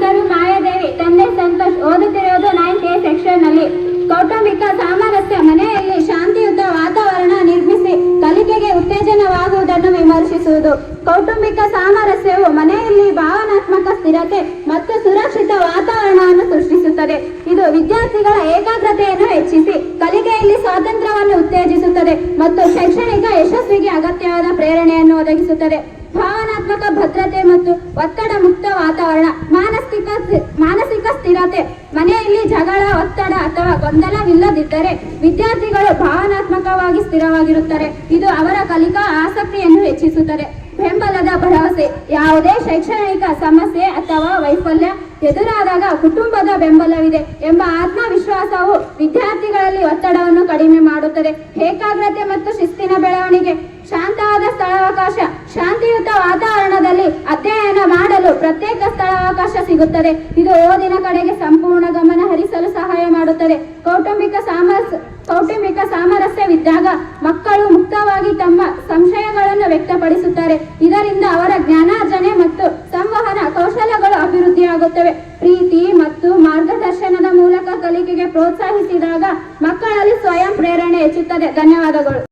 ಹೆಸರು ಮಾಯಾದೇವಿ, ತಂದೆ Santosh. ಓದುತ್ತಿರುವುದು 9th A section ನಲ್ಲಿ. ಕೌಟುಂಬಿಕ ಸಾಮರಸ್ಯ ಮನೆಯಲ್ಲಿ ಶಾಂತಿಯುತ ವಾತಾವರಣ ನಿರ್ಮಿಸಿ ಕಲಿಕೆಗೆ ಉತ್ತೇಜನವಾಗುವುದನ್ನು ವಿಮರ್ಶಿಸುವುದು. ಕೌಟುಂಬಿಕ ಸಾಮರಸ್ಯವು ಮನೆಯಲ್ಲಿ ಭಾವನಾತ್ಮಕ ಸ್ಥಿರತೆ ಮತ್ತು ಸುರಕ್ಷಿತ ವಾತಾವರಣವನ್ನು ಸೃಷ್ಟಿಸುತ್ತದೆ. ಇದು ವಿದ್ಯಾರ್ಥಿಗಳ ಏಕಾಗ್ರತೆಯನ್ನು ಹೆಚ್ಚಿಸಿ ಕಲಿಕೆಯಲ್ಲಿ ಸ್ವಾತಂತ್ರ್ಯವನ್ನು ಉತ್ತೇಜಿಸುತ್ತದೆ ಮತ್ತು ಶೈಕ್ಷಣಿಕ ಯಶಸ್ವಿಗೆ ಅಗತ್ಯವಾದ ಪ್ರೇರಣೆಯನ್ನು ಒದಗಿಸುತ್ತದೆ. ಭಾವನಾತ್ಮಕ ಭದ್ರತೆ ಮತ್ತು ಒತ್ತಡ ಮುಕ್ತ ವಾತಾವರಣ. ಮಾನಸಿಕ ಸ್ಥಿರತೆ. ಮನೆಯಲ್ಲಿ ಜಗಳ, ಒತ್ತಡ ಅಥವಾ ಗೊಂದಲವಿಲ್ಲದಿದ್ದರೆ ವಿದ್ಯಾರ್ಥಿಗಳು ಭಾವನಾತ್ಮಕವಾಗಿ ಸ್ಥಿರವಾಗಿರುತ್ತಾರೆ. ಇದು ಅವರ ಕಲಿಕಾ ಆಸಕ್ತಿಯನ್ನು ಹೆಚ್ಚಿಸುತ್ತದೆ. ಬೆಂಬಲದ ಭರವಸೆ. ಯಾವುದೇ ಶೈಕ್ಷಣಿಕ ಸಮಸ್ಯೆ ಅಥವಾ ವೈಫಲ್ಯ ಎದುರಾದಾಗ ಕುಟುಂಬದ ಬೆಂಬಲವಿದೆ ಎಂಬ ಆತ್ಮವಿಶ್ವಾಸವು ವಿದ್ಯಾರ್ಥಿಗಳಲ್ಲಿ ಒತ್ತಡವನ್ನು ಕಡಿಮೆ ಮಾಡುತ್ತದೆ. ಏಕಾಗ್ರತೆ ಮತ್ತು ಶಿಸ್ತಿನ ಬೆಳವಣಿಗೆ. ಶಾಂತವಾದ ಸ್ಥಳಾವಕಾಶ. ಶಾಂತಿಯುತ ವಾತಾವರಣದಲ್ಲಿ ಅಧ್ಯಯನ ಮಾಡಲು ಪ್ರತ್ಯೇಕ ಸ್ಥಳಾವಕಾಶ ಸಿಗುತ್ತದೆ. ಇದು ಓದಿನ ಕಡೆಗೆ ಸಂಪೂರ್ಣ ಗಮನ ಹರಿಸಲು ಸಹಾಯ ಮಾಡುತ್ತದೆ. ಕೌಟುಂಬಿಕ ಸಾಮರಸ್ಯವಿದ್ದಾಗ ಮಕ್ಕಳು ಮುಕ್ತವಾಗಿ ತಮ್ಮ ಸಂಶಯಗಳನ್ನು ವ್ಯಕ್ತಪಡಿಸುತ್ತಾರೆ. ಇದರಿಂದ ಅವರ ಜ್ಞಾನಾರ್ಜನೆ ಮತ್ತು ಸಂವಹನ ಕೌಶಲ್ಯಗಳು ಅಭಿವೃದ್ಧಿಯಾಗುತ್ತವೆ. ಪ್ರೀತಿ ಮತ್ತು ಮಾರ್ಗದರ್ಶನದ ಮೂಲಕ ಕಲಿಕೆಗೆ ಪ್ರೋತ್ಸಾಹಿಸಿದಾಗ ಮಕ್ಕಳಲ್ಲಿ ಸ್ವಯಂ ಪ್ರೇರಣೆ ಹೆಚ್ಚುತ್ತದೆ. ಧನ್ಯವಾದಗಳು.